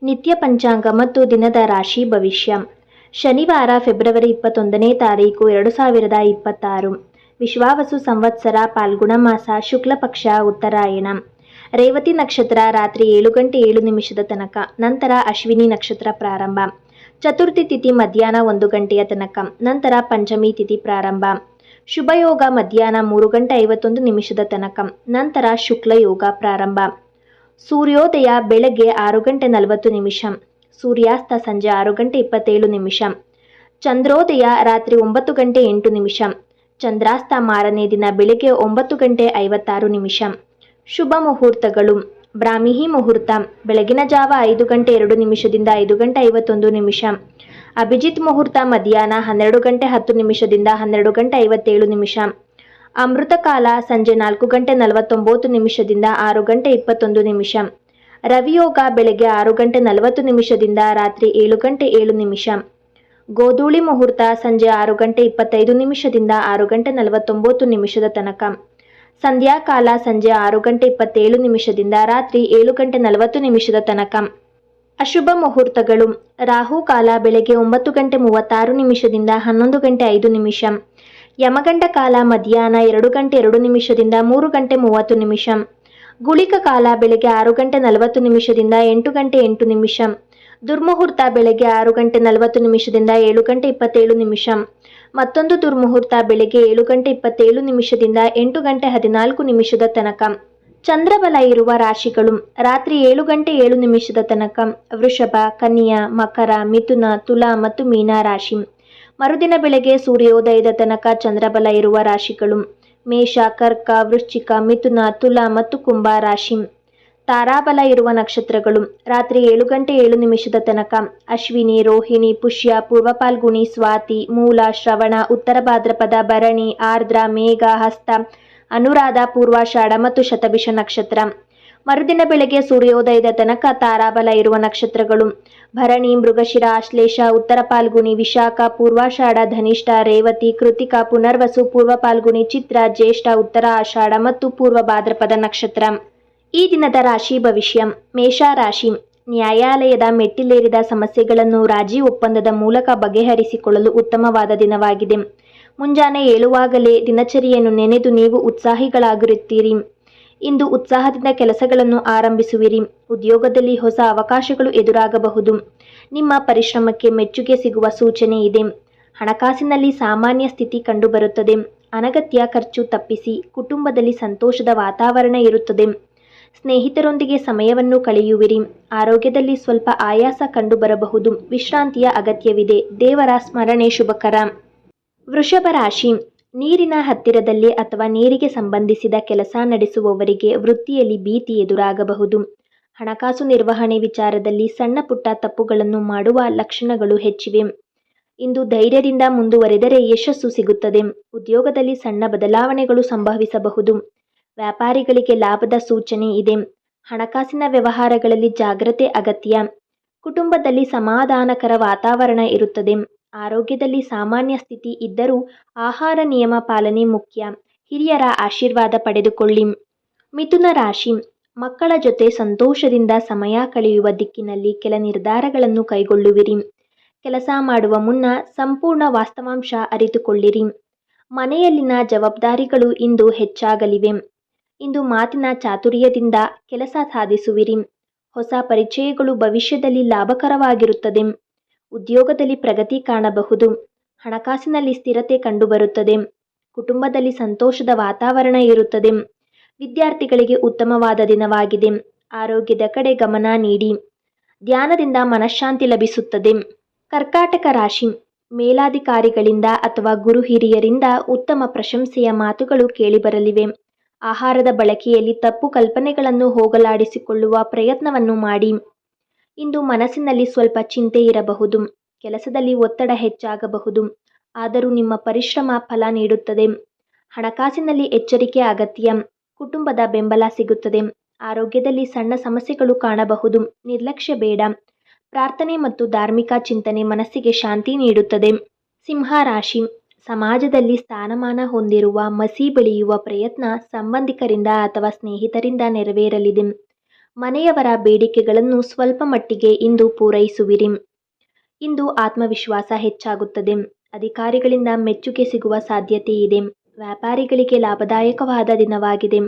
ನಿತ್ಯ ಪಂಚಾಂಗ ಮತ್ತು ದಿನದ ರಾಶಿ ಭವಿಷ್ಯ. ಶನಿವಾರ ಫೆಬ್ರವರಿ 21ನೇ ತಾರೀಕು 2026. ವಿಶ್ವಾವಸು ಸಂವತ್ಸರ ಫಾಲ್ಗುಣ ಮಾಸ ಶುಕ್ಲ ಪಕ್ಷ ಉತ್ತರಾಯಣ. ರೇವತಿ ನಕ್ಷತ್ರ ರಾತ್ರಿ 7 ಗಂಟೆ 7 ನಿಮಿಷದ ತನಕ, ನಂತರ ಅಶ್ವಿನಿ ನಕ್ಷತ್ರ ಪ್ರಾರಂಭ. ಚತುರ್ಥಿ ತಿಥಿ ಮಧ್ಯಾಹ್ನ 1 ಗಂಟೆಯ ತನಕ, ನಂತರ ಪಂಚಮಿ ತಿಥಿ ಪ್ರಾರಂಭ. ಶುಭಯೋಗ ಮಧ್ಯಾಹ್ನ 3 ಗಂಟೆ 51 ನಿಮಿಷದ ತನಕ, ನಂತರ ಶುಕ್ಲ ಯೋಗ ಪ್ರಾರಂಭ. ಸೂರ್ಯೋದಯ ಬೆಳಗ್ಗೆ 6 ಗಂಟೆ 40 ನಿಮಿಷ, ಸೂರ್ಯಾಸ್ತ ಸಂಜೆ 6 ಗಂಟೆ 27 ನಿಮಿಷ. ಚಂದ್ರೋದಯ ರಾತ್ರಿ 9 ಗಂಟೆ 8 ನಿಮಿಷ, ಚಂದ್ರಾಸ್ತ ಮಾರನೇ ದಿನ ಬೆಳಗ್ಗೆ 9 ಗಂಟೆ 56 ನಿಮಿಷ. ಶುಭ ಮುಹೂರ್ತಗಳು: ಬ್ರಾಹ್ಮಿ ಮುಹೂರ್ತ ಬೆಳಗಿನ ಜಾವ 5 ಗಂಟೆ 2 ನಿಮಿಷದಿಂದ 5 ಗಂಟೆ 51 ನಿಮಿಷ. ಅಭಿಜಿತ್ ಮುಹೂರ್ತ ಮಧ್ಯಾಹ್ನ 12 ಗಂಟೆ 10 ನಿಮಿಷದಿಂದ 12 ಗಂಟೆ 57 ನಿಮಿಷ. ಅಮೃತ ಕಾಲ ಸಂಜೆ 4 ಗಂಟೆ 49 ನಿಮಿಷದಿಂದ 6 ಗಂಟೆ 21 ನಿಮಿಷ. ರವಿಯೋಗ ಬೆಳಗ್ಗೆ 6 ಗಂಟೆ 40 ನಿಮಿಷದಿಂದ ರಾತ್ರಿ 7 ಗಂಟೆ 7 ನಿಮಿಷ. ಗೋಧೂಳಿ ಮುಹೂರ್ತ ಸಂಜೆ 6 ಗಂಟೆ 25 ನಿಮಿಷದಿಂದ 6 ಗಂಟೆ 49 ನಿಮಿಷದ ತನಕ. ಸಂಧ್ಯಾಕಾಲ ಸಂಜೆ 6 ಗಂಟೆ 27 ನಿಮಿಷದಿಂದ ರಾತ್ರಿ 7 ಗಂಟೆ 40 ನಿಮಿಷದ ತನಕ. ಅಶುಭ ಮುಹೂರ್ತಗಳು: ರಾಹು ಕಾಲ ಬೆಳಗ್ಗೆ 9 ಗಂಟೆ 36 ನಿಮಿಷದಿಂದ 11 ಗಂಟೆ 5 ನಿಮಿಷ. ಯಮಗಂಡ ಕಾಲ ಮಧ್ಯಾಹ್ನ 2 ಗಂಟೆ 2 ನಿಮಿಷದಿಂದ 3 ಗಂಟೆ 30 ನಿಮಿಷ. ಗುಳಿಕ ಕಾಲ ಬೆಳಗ್ಗೆ 6 ಗಂಟೆ 40 ನಿಮಿಷದಿಂದ 8 ಗಂಟೆ 8 ನಿಮಿಷ. ದುರ್ಮುಹೂರ್ತ ಬೆಳಗ್ಗೆ 6 ಗಂಟೆ 40 ನಿಮಿಷದಿಂದ 7 ಗಂಟೆ 27 ನಿಮಿಷ. ಮತ್ತೊಂದು ದುರ್ಮುಹೂರ್ತ ಬೆಳಗ್ಗೆ 7 ಗಂಟೆ 27 ನಿಮಿಷದಿಂದ 8 ಗಂಟೆ 14 ನಿಮಿಷದ ತನಕ. ಚಂದ್ರಬಲ ಇರುವ ರಾಶಿಗಳು: ರಾತ್ರಿ 7 ಗಂಟೆ 7 ನಿಮಿಷದ ತನಕ ವೃಷಭ, ಕನ್ಯಾ, ಮಕರ, ಮಿಥುನ, ತುಲಾ ಮತ್ತು ಮೀನ ರಾಶಿ. ಮರುದಿನ ಬೆಳಗ್ಗೆ ಸೂರ್ಯೋದಯದ ತನಕ ಚಂದ್ರಬಲ ಇರುವ ರಾಶಿಗಳು: ಮೇಷ, ಕರ್ಕ, ವೃಶ್ಚಿಕ, ಮಿಥುನ, ತುಲಾ ಮತ್ತು ಕುಂಭ ರಾಶಿ. ತಾರಾಬಲ ಇರುವ ನಕ್ಷತ್ರಗಳು: ರಾತ್ರಿ 7 ಗಂಟೆ 7 ನಿಮಿಷದ ತನಕ ಅಶ್ವಿನಿ, ರೋಹಿಣಿ, ಪುಷ್ಯ, ಪೂರ್ವ ಫಾಲ್ಗುಣಿ, ಸ್ವಾತಿ, ಮೂಲ, ಶ್ರವಣ, ಉತ್ತರ ಭಾದ್ರಪದ, ಭರಣಿ, ಆರ್ದ್ರ, ಮೇಘ, ಹಸ್ತ, ಅನುರಾಧ, ಪೂರ್ವಾಷಾಢ ಮತ್ತು ಶತಭಿಷ ನಕ್ಷತ್ರ. ಮರುದಿನ ಬೆಳಗ್ಗೆ ಸೂರ್ಯೋದಯದ ತನಕ ತಾರಾಬಲ ಇರುವ ನಕ್ಷತ್ರಗಳು: ಭರಣಿ, ಮೃಗಶಿರ, ಆಶ್ಲೇಷ, ಉತ್ತರ ಫಾಲ್ಗುಣಿ, ವಿಶಾಖ, ಪೂರ್ವಾಷಾಢ, ಧನಿಷ್ಠ, ರೇವತಿ, ಕೃತಿಕ, ಪುನರ್ವಸು, ಪೂರ್ವ ಫಾಲ್ಗುಣಿ, ಚಿತ್ರ, ಜ್ಯೇಷ್ಠ, ಉತ್ತರ ಆಷಾಢ ಮತ್ತು ಪೂರ್ವ ಭಾದ್ರಪದ ನಕ್ಷತ್ರ. ಈ ದಿನದ ರಾಶಿ ಭವಿಷ್ಯ. ಮೇಷ ರಾಶಿ: ನ್ಯಾಯಾಲಯದ ಮೆಟ್ಟಿಲೇರಿದ ಸಮಸ್ಯೆಗಳನ್ನು ರಾಜಿ ಒಪ್ಪಂದದ ಮೂಲಕ ಬಗೆಹರಿಸಿಕೊಳ್ಳಲು ಉತ್ತಮವಾದ ದಿನವಾಗಿದೆ. ಮುಂಜಾನೆ ಏಳುವಾಗಲೇ ದಿನಚರಿಯನ್ನು ನೆನೆದು ನೀವು ಉತ್ಸಾಹಿಗಳಾಗಿರುತ್ತೀರಿ. ಇಂದು ಉತ್ಸಾಹದಿಂದ ಕೆಲಸಗಳನ್ನು ಆರಂಭಿಸುವಿರಿ. ಉದ್ಯೋಗದಲ್ಲಿ ಹೊಸ ಅವಕಾಶಗಳು ಎದುರಾಗಬಹುದು. ನಿಮ್ಮ ಪರಿಶ್ರಮಕ್ಕೆ ಮೆಚ್ಚುಗೆ ಸಿಗುವ ಸೂಚನೆ ಇದೆ. ಹಣಕಾಸಿನಲ್ಲಿ ಸಾಮಾನ್ಯ ಸ್ಥಿತಿ ಕಂಡುಬರುತ್ತದೆ. ಅನಗತ್ಯ ಖರ್ಚು ತಪ್ಪಿಸಿ. ಕುಟುಂಬದಲ್ಲಿ ಸಂತೋಷದ ವಾತಾವರಣ ಇರುತ್ತದೆ. ಸ್ನೇಹಿತರೊಂದಿಗೆ ಸಮಯವನ್ನು ಕಳೆಯುವಿರಿ. ಆರೋಗ್ಯದಲ್ಲಿ ಸ್ವಲ್ಪ ಆಯಾಸ ಕಂಡುಬರಬಹುದು. ವಿಶ್ರಾಂತಿಯ ಅಗತ್ಯವಿದೆ. ದೇವರ ಸ್ಮರಣೆ ಶುಭಕರ. ವೃಷಭ ರಾಶಿ: ನೀರಿನ ಹತ್ತಿರದಲ್ಲಿ ಅಥವಾ ನೀರಿಗೆ ಸಂಬಂಧಿಸಿದ ಕೆಲಸ ನಡೆಸುವವರಿಗೆ ವೃತ್ತಿಯಲ್ಲಿ ಭೀತಿ ಎದುರಾಗಬಹುದು. ಹಣಕಾಸು ನಿರ್ವಹಣೆ ವಿಚಾರದಲ್ಲಿ ಸಣ್ಣ ಪುಟ್ಟ ತಪ್ಪುಗಳನ್ನು ಮಾಡುವ ಲಕ್ಷಣಗಳು ಹೆಚ್ಚಿವೆ. ಇಂದು ಧೈರ್ಯದಿಂದ ಮುಂದುವರೆದರೆ ಯಶಸ್ಸು ಸಿಗುತ್ತದೆ. ಉದ್ಯೋಗದಲ್ಲಿ ಸಣ್ಣ ಬದಲಾವಣೆಗಳು ಸಂಭವಿಸಬಹುದು. ವ್ಯಾಪಾರಿಗಳಿಗೆ ಲಾಭದ ಸೂಚನೆ ಇದೆ. ಹಣಕಾಸಿನ ವ್ಯವಹಾರಗಳಲ್ಲಿ ಜಾಗ್ರತೆ ಅಗತ್ಯ. ಕುಟುಂಬದಲ್ಲಿ ಸಮಾಧಾನಕರ ವಾತಾವರಣ ಇರುತ್ತದೆ. ಆರೋಗ್ಯದಲ್ಲಿ ಸಾಮಾನ್ಯ ಸ್ಥಿತಿ ಇದ್ದರೂ ಆಹಾರ ನಿಯಮ ಪಾಲನೆ ಮುಖ್ಯ. ಹಿರಿಯರ ಆಶೀರ್ವಾದ ಪಡೆದುಕೊಳ್ಳಿ. ಮಿಥುನ ರಾಶಿ: ಮಕ್ಕಳ ಜೊತೆ ಸಂತೋಷದಿಂದ ಸಮಯ ಕಳೆಯುವ ದಿಕ್ಕಿನಲ್ಲಿ ಕೆಲ ನಿರ್ಧಾರಗಳನ್ನು ಕೈಗೊಳ್ಳುವಿರಿ. ಕೆಲಸ ಮಾಡುವ ಮುನ್ನ ಸಂಪೂರ್ಣ ವಾಸ್ತವಾಂಶ ಅರಿತುಕೊಳ್ಳಿರಿ. ಮನೆಯಲ್ಲಿನ ಜವಾಬ್ದಾರಿಗಳು ಇಂದು ಹೆಚ್ಚಾಗಲಿವೆ. ಇಂದು ಮಾತಿನ ಚಾತುರ್ಯದಿಂದ ಕೆಲಸ ಸಾಧಿಸುವಿರಿ. ಹೊಸ ಪರಿಚಯಗಳು ಭವಿಷ್ಯದಲ್ಲಿ ಲಾಭಕರವಾಗಿರುತ್ತದೆ. ಉದ್ಯೋಗದಲ್ಲಿ ಪ್ರಗತಿ ಕಾಣಬಹುದು. ಹಣಕಾಸಿನಲ್ಲಿ ಸ್ಥಿರತೆ ಕಂಡುಬರುತ್ತದೆ. ಕುಟುಂಬದಲ್ಲಿ ಸಂತೋಷದ ವಾತಾವರಣ ಇರುತ್ತದೆ. ವಿದ್ಯಾರ್ಥಿಗಳಿಗೆ ಉತ್ತಮವಾದ ದಿನವಾಗಿದೆ. ಆರೋಗ್ಯದ ಕಡೆ ಗಮನ ನೀಡಿ. ಧ್ಯಾನದಿಂದ ಮನಃಶಾಂತಿ ಲಭಿಸುತ್ತದೆ. ಕರ್ಕಾಟಕ ರಾಶಿ: ಮೇಲಾಧಿಕಾರಿಗಳಿಂದ ಅಥವಾ ಗುರು ಹಿರಿಯರಿಂದ ಉತ್ತಮ ಪ್ರಶಂಸೆಯ ಮಾತುಗಳು ಕೇಳಿಬರಲಿವೆ. ಆಹಾರದ ಬಳಕೆಯಲ್ಲಿ ತಪ್ಪು ಕಲ್ಪನೆಗಳನ್ನು ಹೋಗಲಾಡಿಸಿಕೊಳ್ಳುವ ಪ್ರಯತ್ನವನ್ನು ಮಾಡಿ. ಇಂದು ಮನಸ್ಸಿನಲ್ಲಿ ಸ್ವಲ್ಪ ಚಿಂತೆ ಇರಬಹುದು. ಕೆಲಸದಲ್ಲಿ ಒತ್ತಡ ಹೆಚ್ಚಾಗಬಹುದು. ಆದರೂ ನಿಮ್ಮ ಪರಿಶ್ರಮ ಫಲ ನೀಡುತ್ತದೆ. ಹಣಕಾಸಿನಲ್ಲಿ ಎಚ್ಚರಿಕೆ ಅಗತ್ಯ. ಕುಟುಂಬದ ಬೆಂಬಲ ಸಿಗುತ್ತದೆ. ಆರೋಗ್ಯದಲ್ಲಿ ಸಣ್ಣ ಸಮಸ್ಯೆಗಳು ಕಾಣಬಹುದು. ನಿರ್ಲಕ್ಷ್ಯ ಬೇಡ. ಪ್ರಾರ್ಥನೆ ಮತ್ತು ಧಾರ್ಮಿಕ ಚಿಂತನೆ ಮನಸ್ಸಿಗೆ ಶಾಂತಿ ನೀಡುತ್ತದೆ. ಸಿಂಹ ರಾಶಿ: ಸಮಾಜದಲ್ಲಿ ಸ್ಥಾನಮಾನ ಹೊಂದಿರುವ ಮಸಿ ಬೆಳೆಯುವ ಪ್ರಯತ್ನ ಸಂಬಂಧಿಕರಿಂದ ಅಥವಾ ಸ್ನೇಹಿತರಿಂದ ನೆರವೇರಲಿದೆ. ಮನೆಯವರ ಬೇಡಿಕೆಗಳನ್ನು ಸ್ವಲ್ಪ ಮಟ್ಟಿಗೆ ಇಂದು ಪೂರೈಸುವಿರಿ. ಇಂದು ಆತ್ಮವಿಶ್ವಾಸ ಹೆಚ್ಚಾಗುತ್ತದೆ. ಅಧಿಕಾರಿಗಳಿಂದ ಮೆಚ್ಚುಗೆ ಸಿಗುವ ಸಾಧ್ಯತೆ ಇದೆ. ವ್ಯಾಪಾರಿಗಳಿಗೆ ಲಾಭದಾಯಕವಾದ ದಿನವಾಗಿದೆ.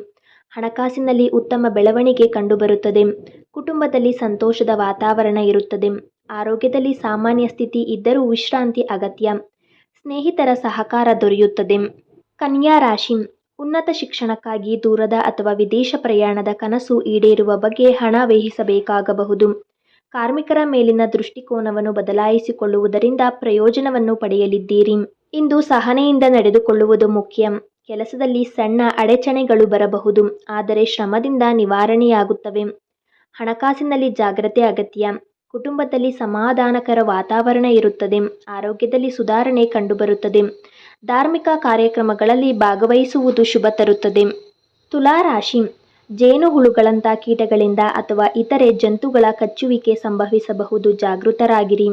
ಹಣಕಾಸಿನಲ್ಲಿ ಉತ್ತಮ ಬೆಳವಣಿಗೆ ಕಂಡುಬರುತ್ತದೆ. ಕುಟುಂಬದಲ್ಲಿ ಸಂತೋಷದ ವಾತಾವರಣ ಇರುತ್ತದೆ. ಆರೋಗ್ಯದಲ್ಲಿ ಸಾಮಾನ್ಯ ಸ್ಥಿತಿ ಇದ್ದರೂ ವಿಶ್ರಾಂತಿ ಅಗತ್ಯ. ಸ್ನೇಹಿತರ ಸಹಕಾರ ದೊರೆಯುತ್ತದೆ. ಕನ್ಯಾ ರಾಶಿ, ಉನ್ನತ ಶಿಕ್ಷಣಕ್ಕಾಗಿ ದೂರದ ಅಥವಾ ವಿದೇಶ ಪ್ರಯಾಣದ ಕನಸು ಈಡೇರುವ ಬಗ್ಗೆ ಹಣ ವ್ಯಯಿಸಬೇಕಾಗಬಹುದು. ಕಾರ್ಮಿಕರ ಮೇಲಿನ ದೃಷ್ಟಿಕೋನವನ್ನು ಬದಲಾಯಿಸಿಕೊಳ್ಳುವುದರಿಂದ ಪ್ರಯೋಜನವನ್ನು ಪಡೆಯಲಿದ್ದೀರಿ. ಇಂದು ಸಹನೆಯಿಂದ ನಡೆದುಕೊಳ್ಳುವುದು ಮುಖ್ಯ. ಕೆಲಸದಲ್ಲಿ ಸಣ್ಣ ಅಡಚಣೆಗಳು ಬರಬಹುದು, ಆದರೆ ಶ್ರಮದಿಂದ ನಿವಾರಣೆಯಾಗುತ್ತವೆ. ಹಣಕಾಸಿನಲ್ಲಿ ಜಾಗ್ರತೆ ಅಗತ್ಯ. ಕುಟುಂಬದಲ್ಲಿ ಸಮಾಧಾನಕರ ವಾತಾವರಣ ಇರುತ್ತದೆ. ಆರೋಗ್ಯದಲ್ಲಿ ಸುಧಾರಣೆ ಕಂಡುಬರುತ್ತದೆ. ಧಾರ್ಮಿಕ ಕಾರ್ಯಕ್ರಮಗಳಲ್ಲಿ ಭಾಗವಹಿಸುವುದು ಶುಭ ತರುತ್ತದೆ. ತುಲಾ ರಾಶಿ, ಜೇನುಹುಳುಗಳಂಥ ಕೀಟಗಳಿಂದ ಅಥವಾ ಇತರೆ ಜಂತುಗಳ ಕಚ್ಚುವಿಕೆ ಸಂಭವಿಸಬಹುದು. ಜಾಗೃತರಾಗಿರಿ.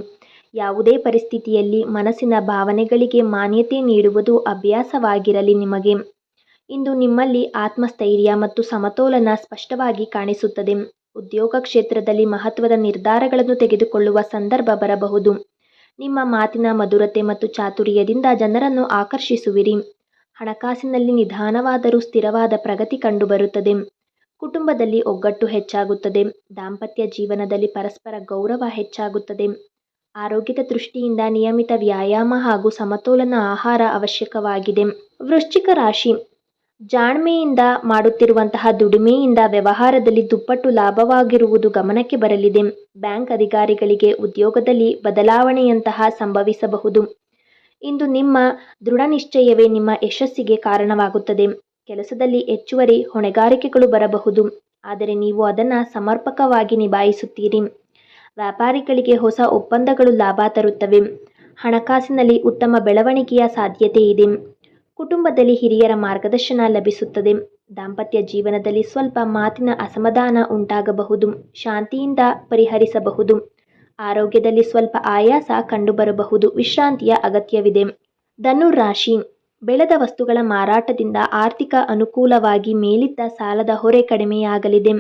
ಯಾವುದೇ ಪರಿಸ್ಥಿತಿಯಲ್ಲಿ ಮನಸ್ಸಿನ ಭಾವನೆಗಳಿಗೆ ಮಾನ್ಯತೆ ನೀಡುವುದು ಅಭ್ಯಾಸವಾಗಿರಲಿ ನಿಮಗೆ. ಇಂದು ನಿಮ್ಮಲ್ಲಿ ಆತ್ಮಸ್ಥೈರ್ಯ ಮತ್ತು ಸಮತೋಲನ ಸ್ಪಷ್ಟವಾಗಿ ಕಾಣಿಸುತ್ತದೆ. ಉದ್ಯೋಗ ಕ್ಷೇತ್ರದಲ್ಲಿ ಮಹತ್ವದ ನಿರ್ಧಾರಗಳನ್ನು ತೆಗೆದುಕೊಳ್ಳುವ ಸಂದರ್ಭ ಬರಬಹುದು. ನಿಮ್ಮ ಮಾತಿನ ಮಧುರತೆ ಮತ್ತು ಚಾತುರ್ಯದಿಂದ ಜನರನ್ನು ಆಕರ್ಷಿಸುವಿರಿ. ಹಣಕಾಸಿನಲ್ಲಿ ನಿಧಾನವಾದರೂ ಸ್ಥಿರವಾದ ಪ್ರಗತಿ ಕಂಡುಬರುತ್ತದೆ. ಕುಟುಂಬದಲ್ಲಿ ಒಗ್ಗಟ್ಟು ಹೆಚ್ಚಾಗುತ್ತದೆ. ದಾಂಪತ್ಯ ಜೀವನದಲ್ಲಿ ಪರಸ್ಪರ ಗೌರವ ಹೆಚ್ಚಾಗುತ್ತದೆ. ಆರೋಗ್ಯದ ದೃಷ್ಟಿಯಿಂದ ನಿಯಮಿತ ವ್ಯಾಯಾಮ ಹಾಗೂ ಸಮತೋಲನ ಆಹಾರ ಅವಶ್ಯಕವಾಗಿದೆ. ವೃಶ್ಚಿಕ ರಾಶಿ, ಜಾಣ್ಮೆಯಿಂದ ಮಾಡುತ್ತಿರುವಂತಹ ದುಡಿಮೆಯಿಂದ ವ್ಯವಹಾರದಲ್ಲಿ ದುಪ್ಪಟ್ಟು ಲಾಭವಾಗಿರುವುದು ಗಮನಕ್ಕೆ ಬರಲಿದೆ. ಬ್ಯಾಂಕ್ ಅಧಿಕಾರಿಗಳಿಗೆ ಉದ್ಯೋಗದಲ್ಲಿ ಬದಲಾವಣೆಯಂತಹ ಸಂಭವಿಸಬಹುದು. ಇಂದು ನಿಮ್ಮ ದೃಢನಿಶ್ಚಯವೇ ನಿಮ್ಮ ಯಶಸ್ಸಿಗೆ ಕಾರಣವಾಗುತ್ತದೆ. ಕೆಲಸದಲ್ಲಿ ಹೆಚ್ಚುವರಿ ಹೊಣೆಗಾರಿಕೆಗಳು ಬರಬಹುದು, ಆದರೆ ನೀವು ಅದನ್ನು ಸಮರ್ಪಕವಾಗಿ ನಿಭಾಯಿಸುತ್ತೀರಿ. ವ್ಯಾಪಾರಿಗಳಿಗೆ ಹೊಸ ಒಪ್ಪಂದಗಳು ಲಾಭ ತರುತ್ತವೆ. ಹಣಕಾಸಿನಲ್ಲಿ ಉತ್ತಮ ಬೆಳವಣಿಗೆಯ ಸಾಧ್ಯತೆ ಇದೆ. ಕುಟುಂಬದಲ್ಲಿ ಹಿರಿಯರ ಮಾರ್ಗದರ್ಶನ ಲಭಿಸುತ್ತದೆ. ದಾಂಪತ್ಯ ಜೀವನದಲ್ಲಿ ಸ್ವಲ್ಪ ಮಾತಿನ ಅಸಮಾಧಾನ ಉಂಟಾಗಬಹುದು. ಶಾಂತಿಯಿಂದ ಪರಿಹರಿಸಬಹುದು. ಆರೋಗ್ಯದಲ್ಲಿ ಸ್ವಲ್ಪ ಆಯಾಸ ಕಂಡುಬರಬಹುದು. ವಿಶ್ರಾಂತಿಯ ಅಗತ್ಯವಿದೆ. ಧನು ರಾಶಿ, ಬೆಳೆದ ವಸ್ತುಗಳ ಮಾರಾಟದಿಂದ ಆರ್ಥಿಕ ಅನುಕೂಲವಾಗಿ ಮೇಲಿದ್ದ ಸಾಲದ ಹೊರೆ ಕಡಿಮೆಯಾಗಲಿದೆ.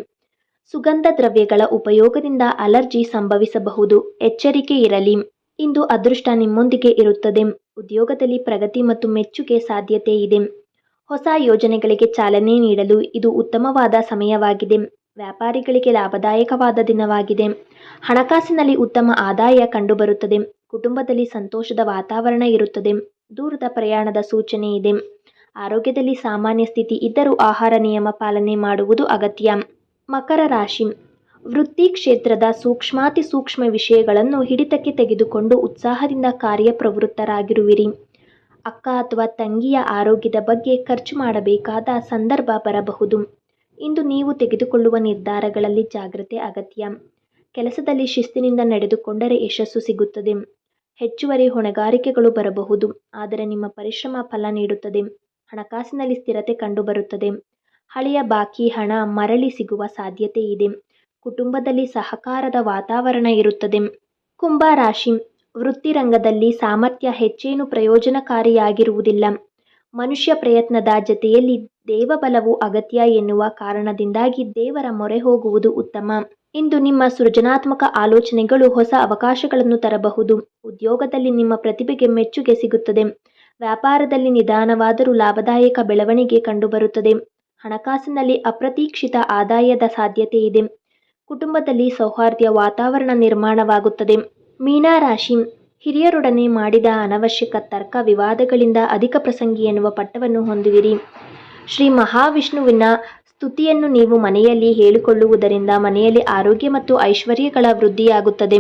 ಸುಗಂಧ ದ್ರವ್ಯಗಳ ಉಪಯೋಗದಿಂದ ಅಲರ್ಜಿ ಸಂಭವಿಸಬಹುದು. ಎಚ್ಚರಿಕೆ ಇರಲಿ. ಇಂದು ಅದೃಷ್ಟ ನಿಮ್ಮೊಂದಿಗೆ ಇರುತ್ತದೆ. ಉದ್ಯೋಗದಲ್ಲಿ ಪ್ರಗತಿ ಮತ್ತು ಮೆಚ್ಚುಗೆ ಸಾಧ್ಯತೆ ಇದೆ. ಹೊಸ ಯೋಜನೆಗಳಿಗೆ ಚಾಲನೆ ನೀಡಲು ಇದು ಉತ್ತಮವಾದ ಸಮಯವಾಗಿದೆ. ವ್ಯಾಪಾರಿಗಳಿಗೆ ಲಾಭದಾಯಕವಾದ ದಿನವಾಗಿದೆ. ಹಣಕಾಸಿನಲ್ಲಿ ಉತ್ತಮ ಆದಾಯ ಕಂಡುಬರುತ್ತದೆ. ಕುಟುಂಬದಲ್ಲಿ ಸಂತೋಷದ ವಾತಾವರಣ ಇರುತ್ತದೆ. ದೂರದ ಪ್ರಯಾಣದ ಸೂಚನೆ ಇದೆ. ಆರೋಗ್ಯದಲ್ಲಿ ಸಾಮಾನ್ಯ ಸ್ಥಿತಿ ಇದ್ದರೂ ಆಹಾರ ನಿಯಮ ಪಾಲನೆ ಮಾಡುವುದು ಅಗತ್ಯ. ಮಕರ ರಾಶಿ, ವೃತ್ತಿ ಕ್ಷೇತ್ರದ ಸೂಕ್ಷ್ಮಾತಿ ಸೂಕ್ಷ್ಮ ವಿಷಯಗಳನ್ನು ಹಿಡಿತಕ್ಕೆ ತೆಗೆದುಕೊಂಡು ಉತ್ಸಾಹದಿಂದ ಕಾರ್ಯಪ್ರವೃತ್ತರಾಗಿರುವಿರಿ. ಅಕ್ಕ ಅಥವಾ ತಂಗಿಯ ಆರೋಗ್ಯದ ಬಗ್ಗೆ ಖರ್ಚು ಮಾಡಬೇಕಾದ ಸಂದರ್ಭ ಬರಬಹುದು. ಇಂದು ನೀವು ತೆಗೆದುಕೊಳ್ಳುವ ನಿರ್ಧಾರಗಳಲ್ಲಿ ಜಾಗ್ರತೆ ಅಗತ್ಯ. ಕೆಲಸದಲ್ಲಿ ಶಿಸ್ತಿನಿಂದ ನಡೆದುಕೊಂಡರೆ ಯಶಸ್ಸು ಸಿಗುತ್ತದೆ. ಹೆಚ್ಚುವರಿ ಹೊಣೆಗಾರಿಕೆಗಳು ಬರಬಹುದು, ಆದರೆ ನಿಮ್ಮ ಪರಿಶ್ರಮ ಫಲ ನೀಡುತ್ತದೆ. ಹಣಕಾಸಿನಲ್ಲಿ ಸ್ಥಿರತೆ ಕಂಡುಬರುತ್ತದೆ. ಹಳೆಯ ಬಾಕಿ ಹಣ ಮರಳಿ ಸಿಗುವ ಸಾಧ್ಯತೆ ಇದೆ. ಕುಟುಂಬದಲ್ಲಿ ಸಹಕಾರದ ವಾತಾವರಣ ಇರುತ್ತದೆ. ಕುಂಭ ರಾಶಿ, ವೃತ್ತಿರಂಗದಲ್ಲಿ ಸಾಮರ್ಥ್ಯ ಹೆಚ್ಚೇನು ಪ್ರಯೋಜನಕಾರಿಯಾಗಿರುವುದಿಲ್ಲ. ಮನುಷ್ಯ ಪ್ರಯತ್ನದ ಜತೆಯಲ್ಲಿ ದೇವಬಲವು ಅಗತ್ಯ ಎನ್ನುವ ಕಾರಣದಿಂದಾಗಿ ದೇವರ ಮೊರೆ ಹೋಗುವುದು ಉತ್ತಮ. ಇಂದು ನಿಮ್ಮ ಸೃಜನಾತ್ಮಕ ಆಲೋಚನೆಗಳು ಹೊಸ ಅವಕಾಶಗಳನ್ನು ತರಬಹುದು. ಉದ್ಯೋಗದಲ್ಲಿ ನಿಮ್ಮ ಪ್ರತಿಭೆಗೆ ಮೆಚ್ಚುಗೆ ಸಿಗುತ್ತದೆ. ವ್ಯಾಪಾರದಲ್ಲಿ ನಿಧಾನವಾದರೂ ಲಾಭದಾಯಕ ಬೆಳವಣಿಗೆ ಕಂಡುಬರುತ್ತದೆ. ಹಣಕಾಸಿನಲ್ಲಿ ಅಪ್ರತೀಕ್ಷಿತ ಆದಾಯದ ಸಾಧ್ಯತೆ ಇದೆ. ಕುಟುಂಬದಲ್ಲಿ ಸೌಹಾರ್ದ ವಾತಾವರಣ ನಿರ್ಮಾಣವಾಗುತ್ತದೆ. ಮೀನ ರಾಶಿ, ಹಿರಿಯರೊಡನೆ ಮಾಡಿದ ಅನವಶ್ಯಕ ತರ್ಕ ವಿವಾದಗಳಿಂದ ಅಧಿಕ ಪ್ರಸಂಗಿ ಎನ್ನುವ ಪಟ್ಟವನ್ನು ಹೊಂದುವಿರಿ. ಶ್ರೀ ಮಹಾವಿಷ್ಣುವಿನ ಸ್ತುತಿಯನ್ನು ನೀವು ಮನೆಯಲ್ಲಿ ಹೇಳಿಕೊಳ್ಳುವುದರಿಂದ ಮನೆಯಲ್ಲಿ ಆರೋಗ್ಯ ಮತ್ತು ಐಶ್ವರ್ಯಗಳ ವೃದ್ಧಿಯಾಗುತ್ತದೆ.